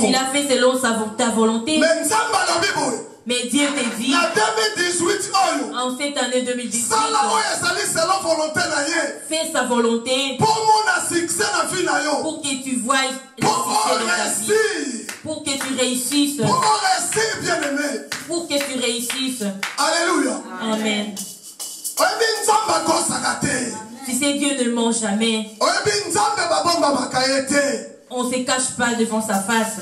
Tu l'as fait selon ta volonté. Mais Dieu te dit, en cette année 2018, fais sa volonté pour que tu voies le succès de ta vie. Pour que tu réussisses. Pour que tu réussisses. Alléluia. Amen. Tu sais, Dieu ne ment jamais. On ne se cache pas devant sa face.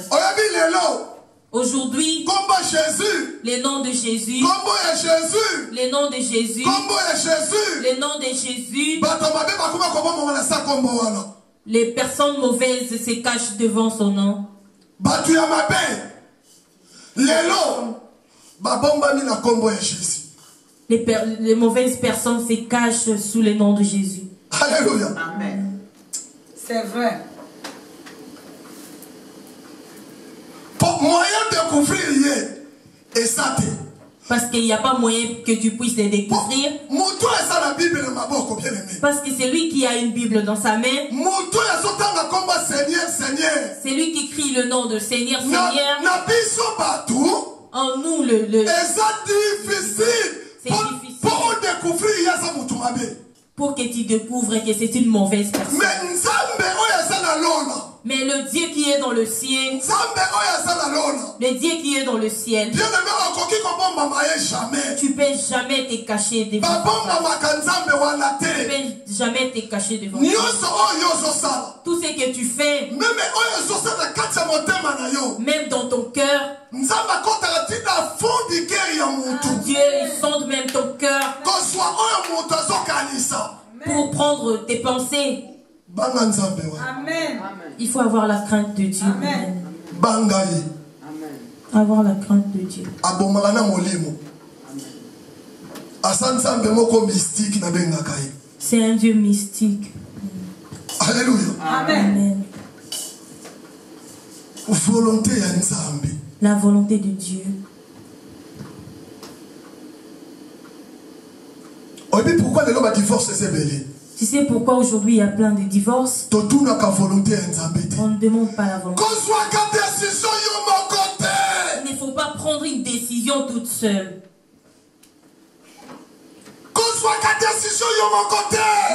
Aujourd'hui, les noms de Jésus, les noms de Jésus, les noms de Jésus, les personnes mauvaises se cachent devant son nom. Les mauvaises personnes se cachent sous le nom de Jésus. Alléluia. Amen. C'est vrai. Pour moyen de couvrir et ça parce qu'il n'y a pas moyen que tu puisses les découvrir. Parce que c'est lui qui a une Bible dans sa main. C'est lui qui crie le nom de Seigneur, Seigneur. En nous, c'est difficile pour que tu découvres que c'est une mauvaise personne. Mais le Dieu qui est dans le ciel, le Dieu qui est dans le ciel, tu ne peux jamais te cacher devant lui. Tu ne peux jamais te cacher devant lui. Tout ce que tu fais, même dans ton cœur, Dieu sonde même ton cœur pour prendre tes pensées. Amen. Il faut avoir la crainte de Dieu. Amen. Amen. Avoir la crainte de Dieu. C'est un Dieu mystique. Alléluia. Amen. La volonté de Dieu. Pourquoi le divorce s'est belé? Tu sais pourquoi aujourd'hui il y a plein de divorces? On ne demande pas la volonté. Il ne faut pas prendre une décision toute seule.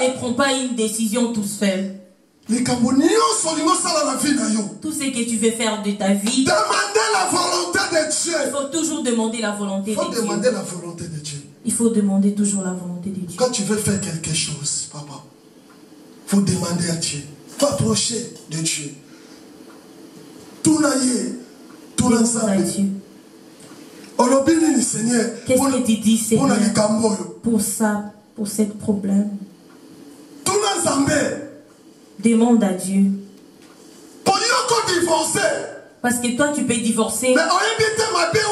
Ne prends pas une décision tout seul. Tout ce que tu veux faire de ta vie, demandez la volonté de Dieu. Il faut toujours demander la volonté de Dieu. Demander la volonté de Dieu. Il faut demander toujours la volonté de Dieu. Quand tu veux faire quelque chose, papa, il faut demander à Dieu. Il faut approcher de Dieu. Tout naïe, tout l'ensemble. Qu'est-ce que tu dis, Seigneur, pour ça, pour ce problème? Tout l'ensemble. Demande à Dieu. Pour divorcer. Parce que toi, tu peux divorcer. Mais on évite ma permettre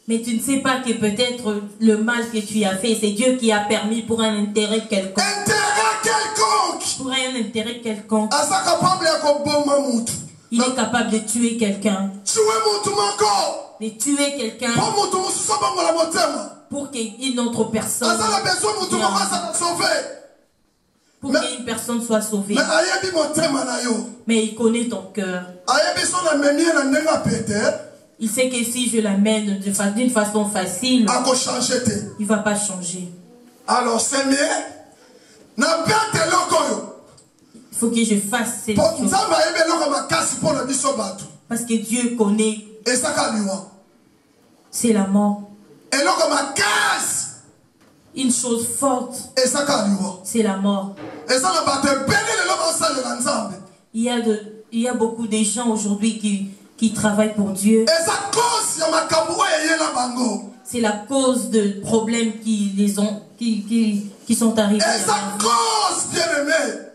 mais tu ne sais pas que peut-être le mal que tu as fait, c'est Dieu qui a permis pour un intérêt quelconque. Intérêt quelconque. Pour un intérêt quelconque. Il est capable de tuer quelqu'un. De tuer quelqu'un. Pour qu'une autre personne. Pour qu'une personne soit sauvée. Mais il connaît ton cœur. Il sait que si je l'amène d'une façon facile, il ne va pas changer. Alors c'est mieux. Il faut que je fasse cette chose. Parce que Dieu connaît. C'est la mort. Une chose forte, c'est la mort. Il y a beaucoup de gens aujourd'hui qui travaillent pour Dieu. C'est la cause de problèmes qui sont arrivés.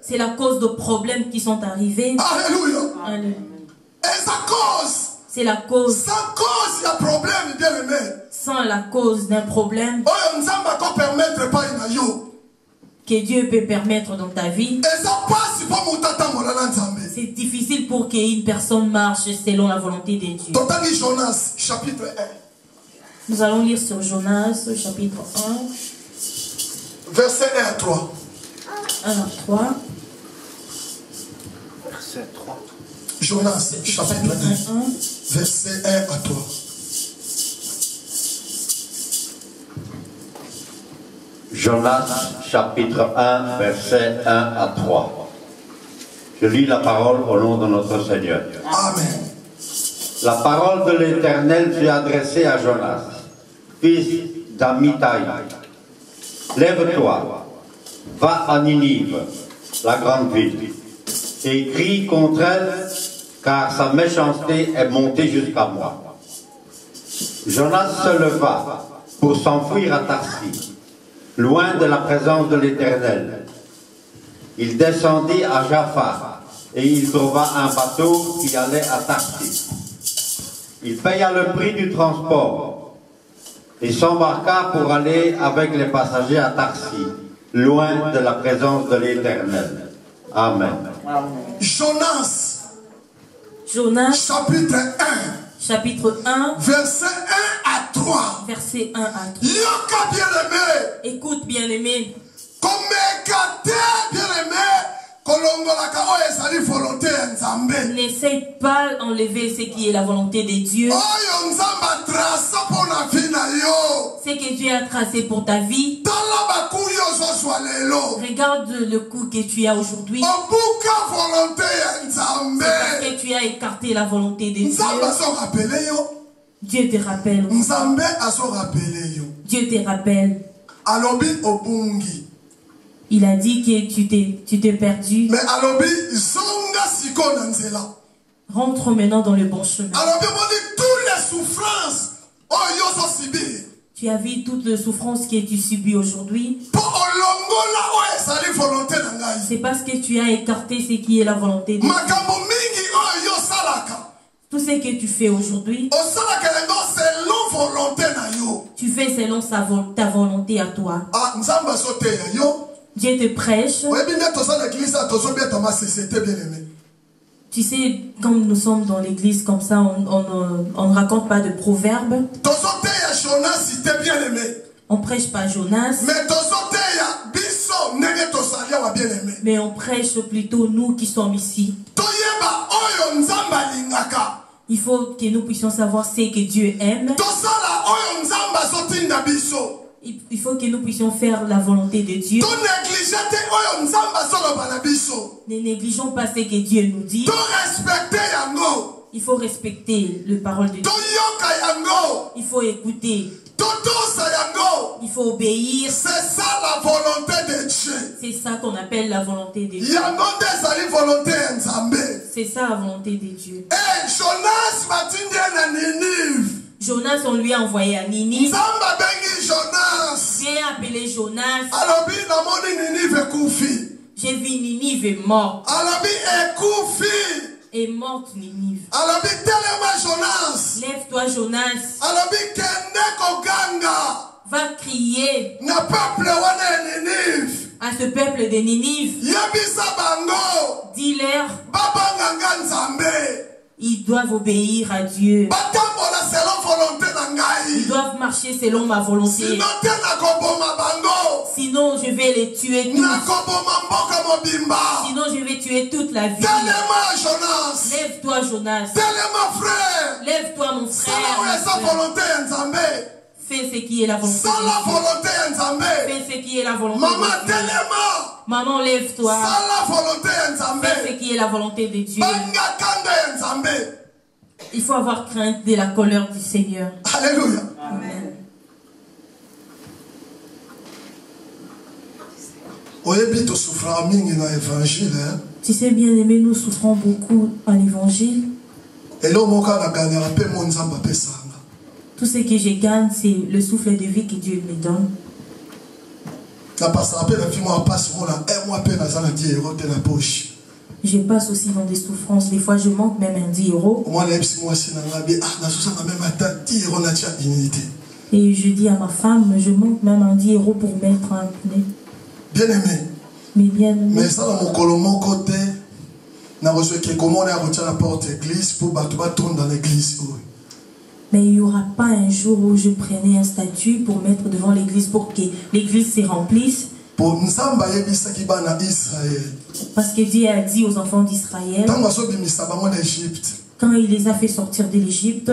C'est la cause de problèmes qui sont arrivés. Alléluia. C'est la cause. Sans cause, il y a problème, bien aimé. Sans la cause d'un problème que Dieu peut permettre dans ta vie, c'est difficile pour qu'une personne marche selon la volonté de Dieu. Jonas, chapitre 1. Nous allons lire sur Jonas, chapitre 1. Verset 1 à 3. 1 à 3. Verset 3. Jonas, chapitre 1, verset 1 à 3. Jonas, chapitre 1, verset 1 à 3. Je lis la parole au nom de notre Seigneur. Amen. La parole de l'Éternel fut adressée à Jonas, fils d'Amittai. Lève-toi, va à Ninive, la grande ville, et crie contre elle, car sa méchanceté est montée jusqu'à moi. Jonas se leva pour s'enfuir à Tarsis, loin de la présence de l'Éternel. Il descendit à Jaffa, et il trouva un bateau qui allait à Tarsis. Il paya le prix du transport et s'embarqua pour aller avec les passagers à Tarsis, loin de la présence de l'Éternel. Amen. Jonas, chapitre 1, verset 1 à 3. Verset 1 à 3. Yoka bien-aimé. Écoute, bien-aimé. Comme bien-aimé. N'essaye pas d'enlever ce qui est la volonté de Dieu. Ce que Dieu a tracé pour ta vie. Regarde le coup que tu as aujourd'hui. Parce que tu as écarté la volonté de Dieu. Dieu te rappelle. Dieu te rappelle. Il a dit que tu t'es perdu. Mais rentre maintenant dans le bon chemin. Toutes les souffrances, tu as vu toutes les souffrances que tu subis aujourd'hui. C'est parce que tu as écarté ce qui est la volonté de Dieu. Tout ce que tu fais aujourd'hui, tu fais selon ta volonté à toi. Dieu te prêche. Tu sais, comme nous sommes dans l'église comme ça, on ne raconte pas de proverbes. On prêche pas Jonas. Mais on prêche plutôt nous qui sommes ici. Il faut que nous puissions savoir ce que Dieu aime. Il faut que nous puissions faire la volonté de Dieu. Ne négligeons pas ce que Dieu nous dit. Il faut respecter la parole de Dieu. Il faut écouter. Il faut obéir. C'est ça la volonté de Dieu. C'est ça qu'on appelle la volonté de Dieu. C'est ça la volonté de Dieu. Jonas, on lui a envoyé à Ninive. J'ai appelé Jonas. J'ai vu Ninive est morte. Est morte Ninive. Lève-toi Jonas. Va crier à ce peuple de Ninive. Dis-leur, ils doivent obéir à Dieu. Ils doivent marcher selon ma volonté. Sinon, je vais les tuer tous. Sinon, je vais tuer toute la vie. Lève-toi, Jonas. Lève-toi, mon frère. Fais ce qui est la volonté de Dieu. Fais ce qui est la volonté de Dieu. Maman, lève-toi. Fais ce qui est la volonté de Dieu. Il faut avoir crainte de la colère du Seigneur. Alléluia. Amen. Tu sais, bien aimé, nous souffrons beaucoup à l'évangile. Tout ce que je gagne, c'est le souffle de vie que Dieu me donne. Je passe aussi dans des souffrances. Des fois, je manque même un 10 €. Et je dis à ma femme, je manque même un 10 € pour mettre un pneu. Bien aimé. Mais bien aimé. Mais ça, dans mon colomon côté, mais il n'y aura pas un jour où je prenais un statut pour mettre devant l'église pour que l'église se remplisse. Parce que Dieu a dit aux enfants d'Israël, quand il les a fait sortir de l'Égypte,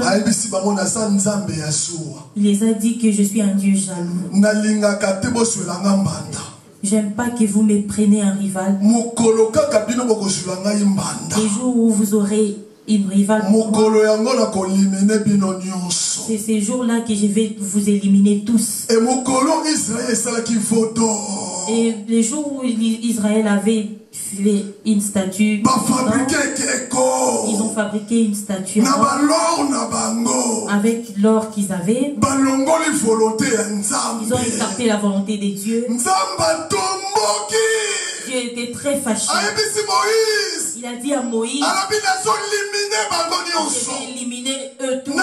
il les a dit que je suis un Dieu jaloux. J'aime pas que vous me preniez un rival. Les jours où vous aurez une rivale, c'est ces jours-là que je vais vous éliminer tous. Et les jours où Israël avait fait une statue, ils ont fabriqué une statue avec l'or qu'ils avaient. Ils ont écarté la volonté de Dieu. Dieu était très fâché. Il a dit à Moïse, je vais éliminer eux tous.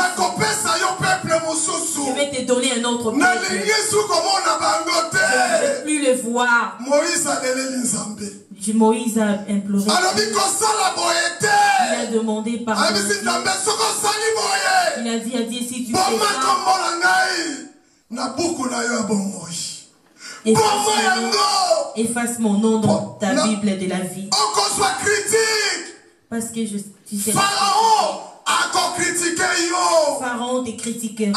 Je vais te donner un autre peuple. Je ne veux plus le voir. Moïse a imploré. Il a demandé pardon. Il a dit à Dieu, si tu fais ça, efface mon nom dans ta Bible de la vie. Parce que tu sais, Pharaon te critiquera.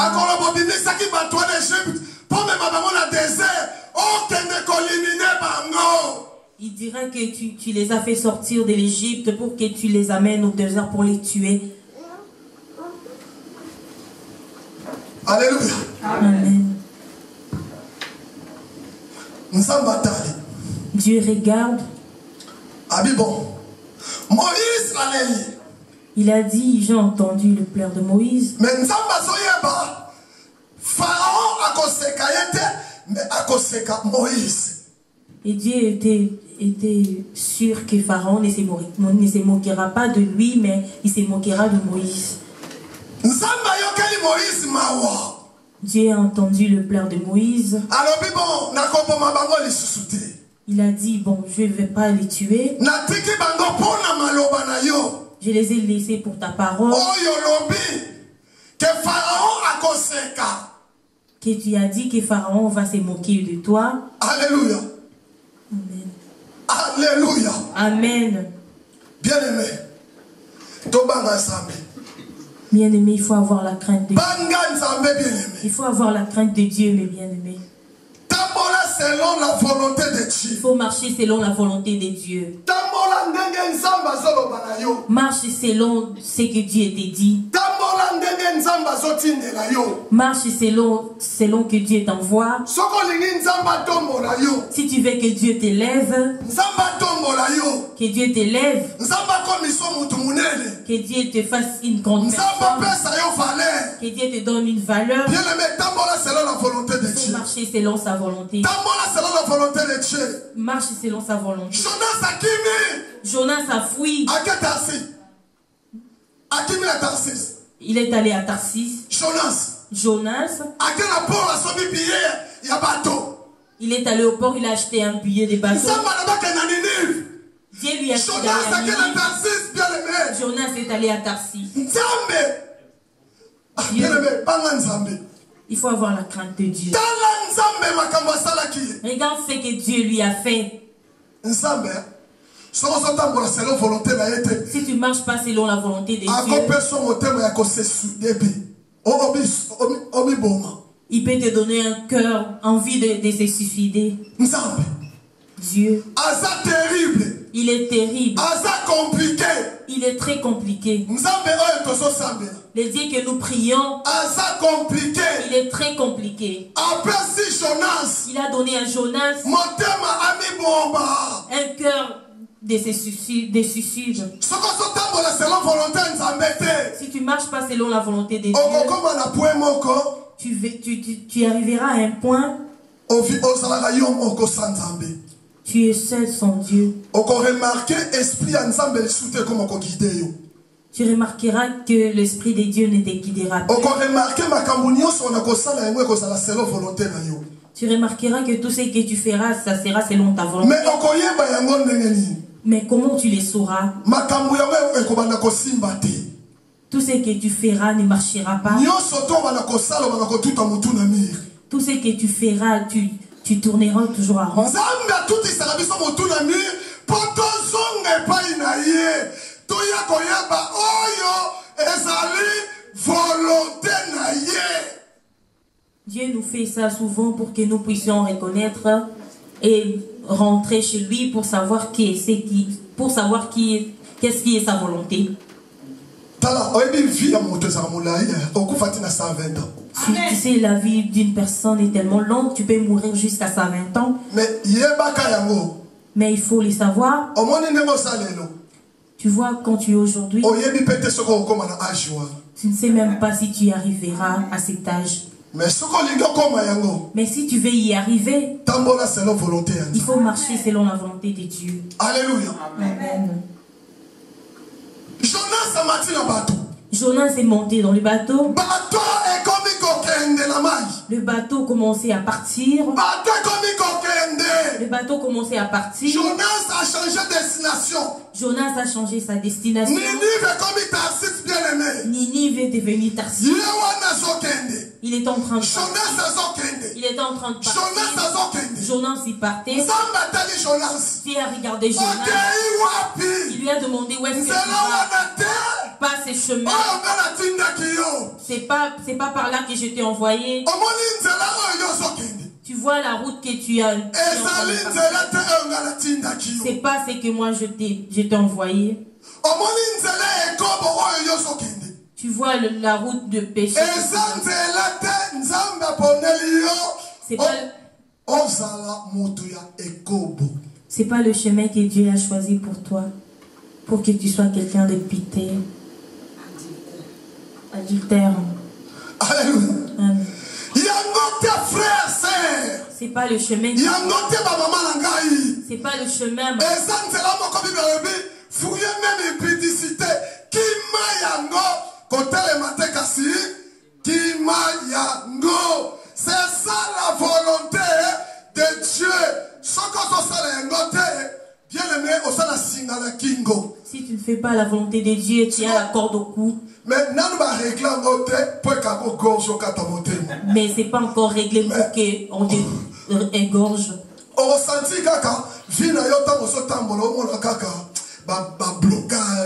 Il dira que tu les as fait sortir de l'Égypte pour que tu les amènes au désert pour les tuer. Alléluia. Amen. Dieu regarde. Il a dit, j'ai entendu le pleur de Moïse. Et Dieu était sûr que Pharaon ne se moquera pas de lui, mais il se moquera de Moïse. Dieu a entendu le pleur de Moïse. Il a dit, bon, je ne vais pas les tuer. Je les ai laissés pour ta parole. Que tu as dit que Pharaon va se moquer de toi. Alléluia. Amen. Alléluia. Amen. Bien-aimé. Bien-aimé, il faut avoir la crainte de Dieu. Il faut avoir la crainte de Dieu, mes bien-aimés. Selon la volonté de Dieu. Il faut marcher selon la volonté de Dieu. Marche selon ce que Dieu t'a dit. Marche selon que Dieu t'envoie. Si tu veux que Dieu t'élève, que Dieu t'élève, que Dieu te fasse une grande personne, que Dieu te donne une valeur, il faut marcher selon sa volonté. Marche selon sa volonté. Jonas a fui. Il est allé à Tarsis. Jonas. Il est allé au port, il a acheté un billet de bateau. Dieu lui a acheté à Ninive. Jonas est allé à Tarsis. Il faut avoir la crainte de Dieu. Regarde ce que Dieu lui a fait. Si tu ne marches pas selon la volonté de Dieu, il peut te donner un cœur, envie de se suicider. Dieu, il est terrible. Il est très compliqué. Le Dieu que nous prions, il est très compliqué. Il a donné à Jonas un cœur de suicide. Si tu ne marches pas selon la volonté de Dieu, tu arriveras à un point, tu es seul sans Dieu. Tu remarqueras que l'Esprit de Dieu ne te guidera pas. Tu remarqueras que tout ce que tu feras, ça sera selon ta volonté. Mais comment tu les sauras? Tout ce que tu feras ne marchera pas. Tout ce que tu feras, Tu tourneras toujours à rond. Dieu nous fait ça souvent pour que nous puissions reconnaître et rentrer chez lui pour savoir qu'est-ce qui est sa volonté. Tu sais, la vie d'une personne est tellement longue, tu peux mourir jusqu'à 120 ans. Mais il faut les savoir. Tu vois, quand tu es aujourd'hui, tu ne sais même pas si tu y arriveras à cet âge. Mais si tu veux y arriver, il faut marcher selon la volonté de Dieu. Alléluia. Amen. Jonas est monté dans le bateau. Le bateau commençait à partir. Le bateau commençait à partir. Jonas a changé de destination. Jonas a changé sa destination. Ninive est devenu Tarsis. Il était en train de partir. Il était en train de partir. Jonas y partait. Dieu a regardé Jonas. Il lui a demandé où est-ce que tu vas. Pas ces chemins. C'est pas par là que je t'ai envoyé. Tu vois la route que tu as. C'est pas ce que moi je t'ai envoyé. Tu vois la route de péché. C'est pas le chemin que Dieu a choisi pour toi. Pour que tu sois quelqu'un de pité. Adultère. Alléluia. Amen. Frère, c'est pas le chemin. C'est pas le chemin. C'est ça la volonté de Dieu. Si tu ne fais pas la volonté de Dieu, tu as la corde au cou. Mais c'est pas encore réglé pour qu'on te égorge.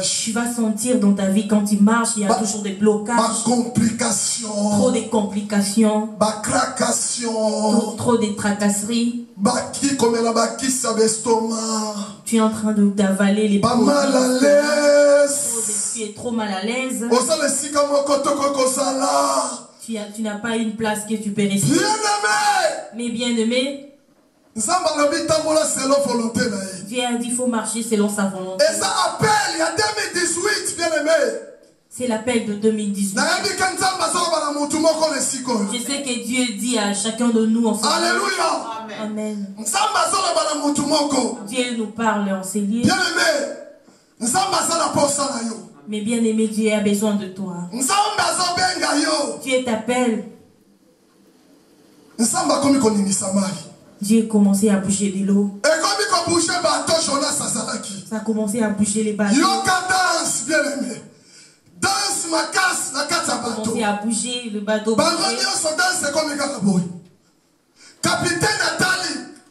Tu vas sentir dans ta vie quand tu marches, il y a toujours des blocages. Trop de complications. Trop de tracasseries. Tu es en train d'avaler les produits. Tu es trop mal à l'aise. Tu n'as pas une place que tu peux rester. Mais bien aimé, Dieu a dit qu'il faut marcher selon sa volonté. C'est l'appel de 2018. Je sais que Dieu dit à chacun de nous en ce moment. Alléluia. Amen. Dieu nous parle en ces lieux. Mais bien aimé, Dieu a besoin de toi. Dieu t'appelle. Dieu a commencé à bouger de l'eau. Ça a commencé à bouger les bateaux. Ça a commencé à bouger le bateau.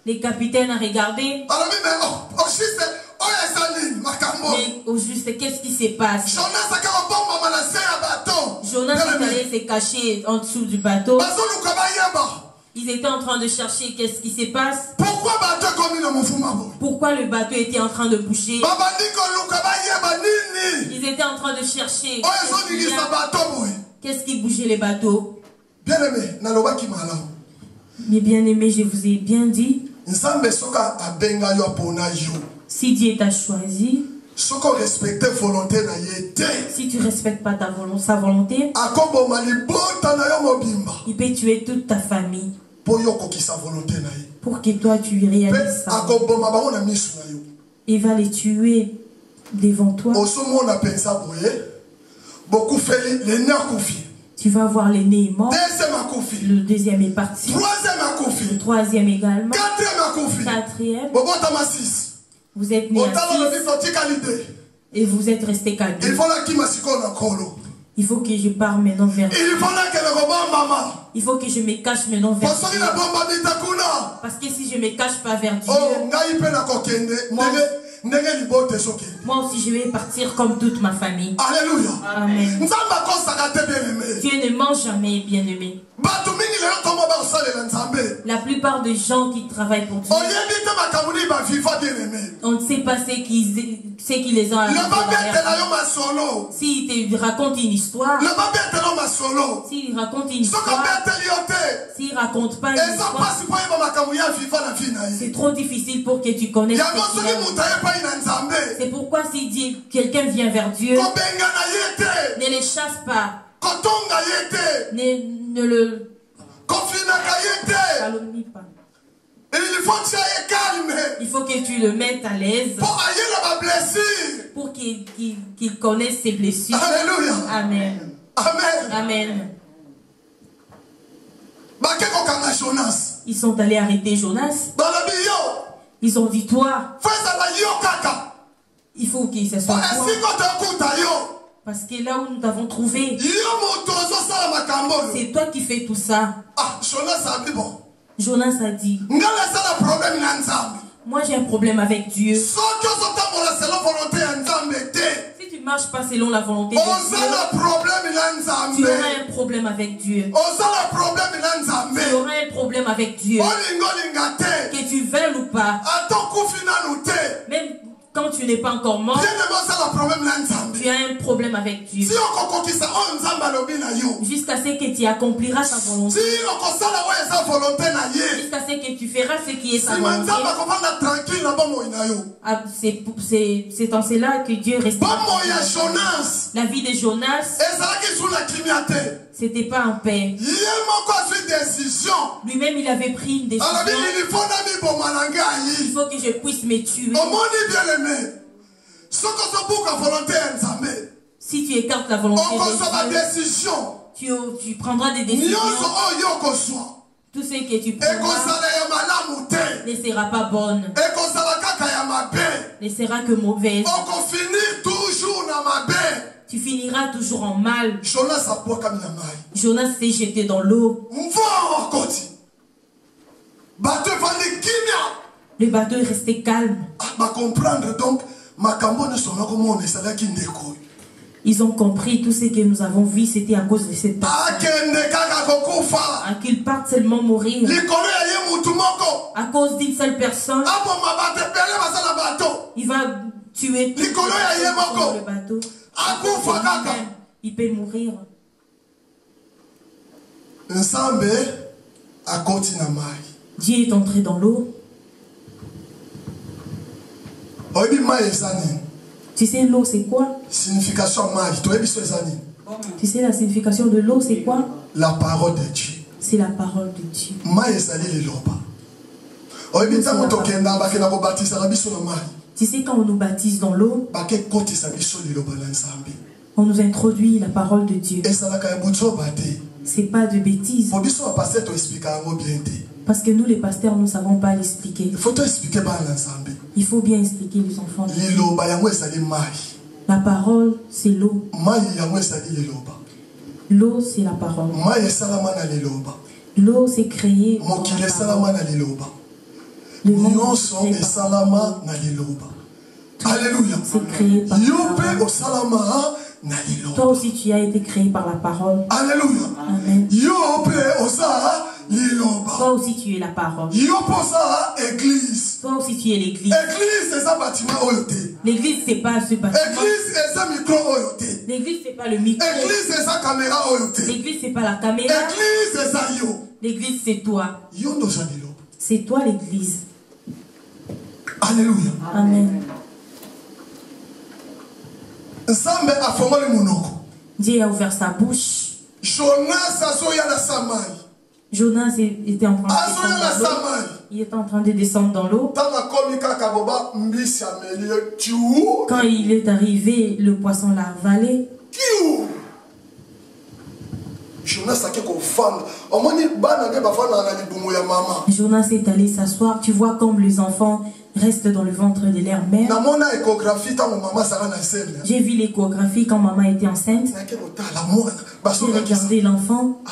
Les capitaines ont regardé. Mais au juste, qu'est-ce qui se passe? Jonas est allé se cacher en dessous du bateau. Ils étaient en train de chercher qu'est-ce qui se passe. Pourquoi le bateau était en train de bouger? Ils étaient en train de chercher qu'est-ce qui bougeait les bateaux. Mais bien aimé, je vous ai bien dit, si Dieu t'a choisi, si tu ne respectes pas sa volonté, il peut tuer toute ta famille pour que toi tu réalises ça. Il va les tuer devant toi. Tu vas voir l'aîné mort. Le deuxième est parti. Le troisième également. Quatrième. Vous êtes né à 6. Et vous êtes resté 4. Il faut que je pars maintenant vers Dieu. Il fallait que le robot maman. Il faut que je me cache maintenant vers Dieu. Parce que si je ne me cache pas vers Dieu, moi aussi je vais partir comme toute ma famille. Alléluia. Amen. Dieu ne ment jamais, bien-aimé. La plupart des gens qui travaillent pour Dieu, on ne sait pas ce qui les a arrivés. S'il te raconte une histoire, s'il raconte une histoire, s'il ne raconte pas une histoire, c'est trop difficile pour que tu connaisses ce qu'il a. C'est pourquoi s'il dit quelqu'un vient vers Dieu, ne les chasse pas. Ne le calomnie pas. Il faut que tu le mettes à l'aise pour qu'il connaisse ses blessures. Alléluia. Amen. Amen. Amen. Ils sont allés arrêter Jonas. Ils ont dit, toi, il faut qu'il se soit toi. Parce que là où nous t'avons trouvé, c'est toi qui fais tout ça. Jonas a dit, moi j'ai un problème avec Dieu. Si tu ne marches pas selon la volonté de Dieu, tu auras un problème avec Dieu. Tu auras un problème avec Dieu. Que tu veuilles ou pas, même quand tu n'es pas encore mort, tu as un problème avec Dieu. Jusqu'à ce que tu accompliras sa volonté. Jusqu'à ce que tu feras ce qui est sa volonté. C'est en cela que Dieu restera. La vie de Jonas, c'était pas en paix. Lui-même, il avait pris une décision. Il faut que je puisse me tuer. Si tu écartes la volonté de Dieu, tu prendras des décisions. Tout ce que tu prendras ne sera pas bonne, ne sera que mauvaise. Tu finiras toujours en mal. Jonas s'est jeté dans l'eau. Le bateau est resté calme. Ils ont compris tout ce que nous avons vu, c'était à cause de cette personne. Qu'ils partent seulement mourir à cause d'une seule personne. Il va tuer tout le bateau. Il peut mourir. Dieu est entré dans l'eau. Tu sais l'eau c'est quoi? Signification Tu sais la signification de l'eau c'est quoi? La parole de Dieu. C'est la parole de Dieu. Tu sais quand on nous baptise dans l'eau, on nous introduit la parole de Dieu. C'est pas de bêtises. Parce que nous les pasteurs, nous ne savons pas l'expliquer. Il faut bien expliquer les enfants. La parole, c'est l'eau. L'eau, c'est la parole. L'eau, c'est créé. Le monde, Alléluia. C'est créé par la parole. Toi aussi, tu as été créé par la parole. Alléluia. Amen. Toi aussi, tu es la parole. Église. Toi aussi, tu es l'église. L'église, c'est pas ce bâtiment. L'église, c'est pas le micro. L'église, c'est pas la caméra. L'église, c'est toi. C'est toi l'église. Alléluia. Amen. Dieu a ouvert sa bouche. Jonas était en train de descendre dans l'eau. Il était en train de descendre dans l'eau. Quand il est arrivé, le poisson l'a avalé. Jonas est allé s'asseoir. Tu vois comme les enfants reste dans le ventre de leur mère. J'ai vu l'échographie quand maman était enceinte. J'ai regardé l'enfant.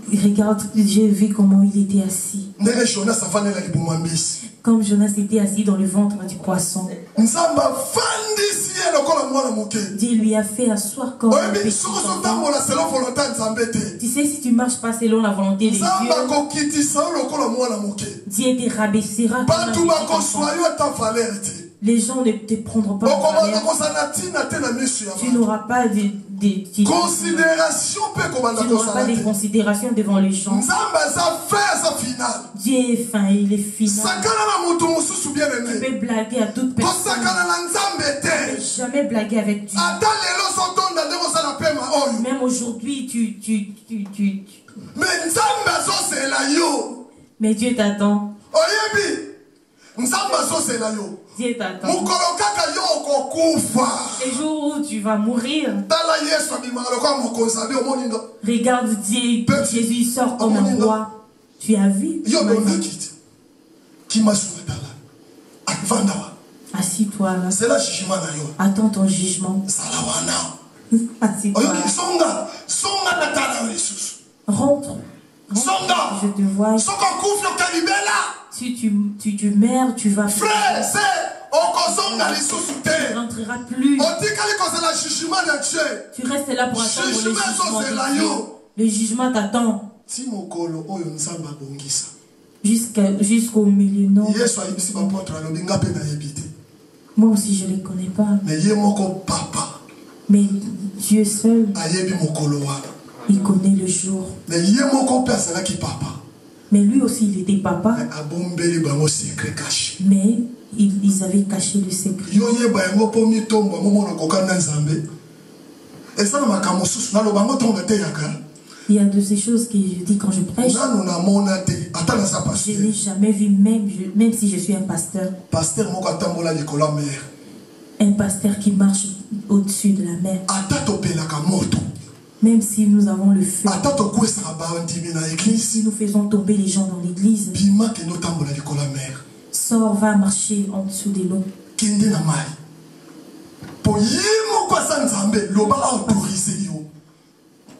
Regarde, j'ai vu comment il était assis. Comme Jonas était assis dans le ventre du poisson. Dieu lui a fait asseoir comme un petit enfant. Tu sais, si tu ne marches pas selon la volonté de Dieu, Dieu te rabaissera comme un petit enfant. Les gens ne te prendront pas en valeur. Tu n'auras pas de considération. Tu n'auras pas de considération devant les gens. Dieu est fin, il est final. Tu peux blaguer à toute personne. Mais jamais blaguer avec Dieu. Même aujourd'hui, mais Dieu t'attend. Dieu t'attend. Les jours où tu vas mourir, regarde Dieu, Jésus sort comme un roi. Tu as vu? Assis-toi là. Attends ton jugement. Assis-toi là. Rentre. Je te vois. Si tu meurs, tu vas... Frère, tu ne rentreras plus. Tu restes là pour attendre le jugement de Dieu. Le jugement t'attend. Jusqu'au milieu. Non. Moi aussi, je ne les connais pas. Mais Dieu seul, il connaît le jour. Mais lui aussi, il était papa. Mais ils avaient caché le secret. Il y a de ces choses que je dis quand je prêche. Je n'ai jamais vu, même si je suis un pasteur. Un pasteur qui marche au-dessus de la mer. Même si nous avons le feu, si nous faisons tomber les gens dans l'église, sors, va marcher en dessous de l'eau.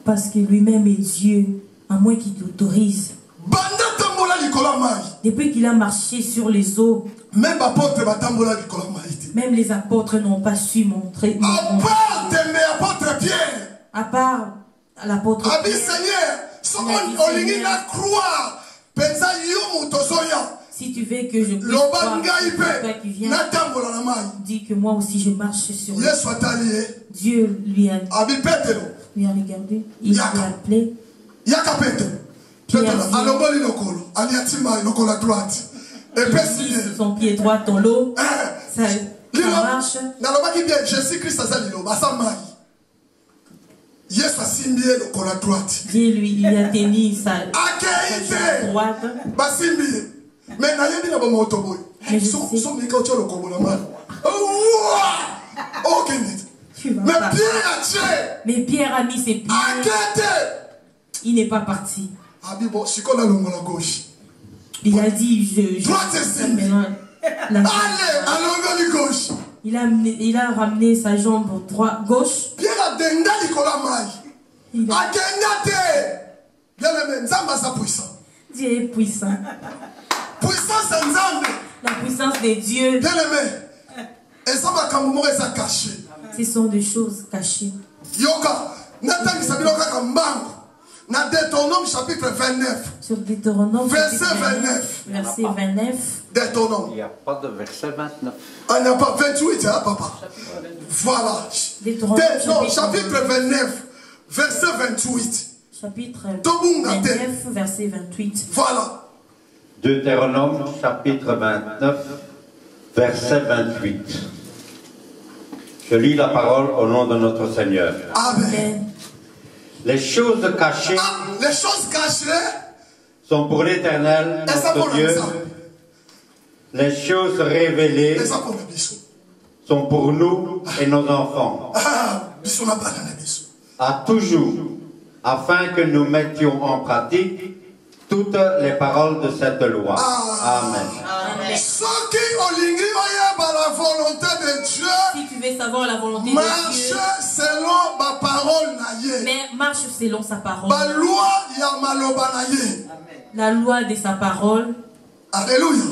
Parce que lui-même est Dieu, à moins qu'il t'autorise. Depuis qu'il a marché sur les eaux, même les apôtres n'ont pas su montrer. À part l'apôtre si tu veux que je puisse croire, toi qui viens, dis que moi aussi je marche sur lui. Dieu lui a regardé, il lui a appelé. Son pied droit dans l'eau, ça marche. Dieu lui a tenu sa droite. Mais je sais. Mais Pierre a mis ses pieds. Il n'est pas parti. Il a dit il a ramené sa jambe droite, gauche. Dieu est puissant. La puissance de Dieu. Ce sont des choses cachées. Chapitre 29. Sur Deutéronome, verset 29. Verset 29. Deutéronome. Il n'y a pas de verset 29. Ah, il n'y a pas 28, hein, papa? Voilà. Non, chapitre 29, verset 28. Chapitre 29, verset 28. Voilà. Deutéronome, chapitre 29, verset 28. Je lis la parole au nom de notre Seigneur. Amen. Les choses cachées, sont pour l'Éternel, notre Dieu. Les choses révélées sont pour nous et nos enfants. À toujours, afin que nous mettions en pratique toutes les paroles de cette loi. Amen. Si tu veux savoir la volonté de Dieu, selon ma parole, mais marche selon sa parole. La loi de sa parole. Alléluia.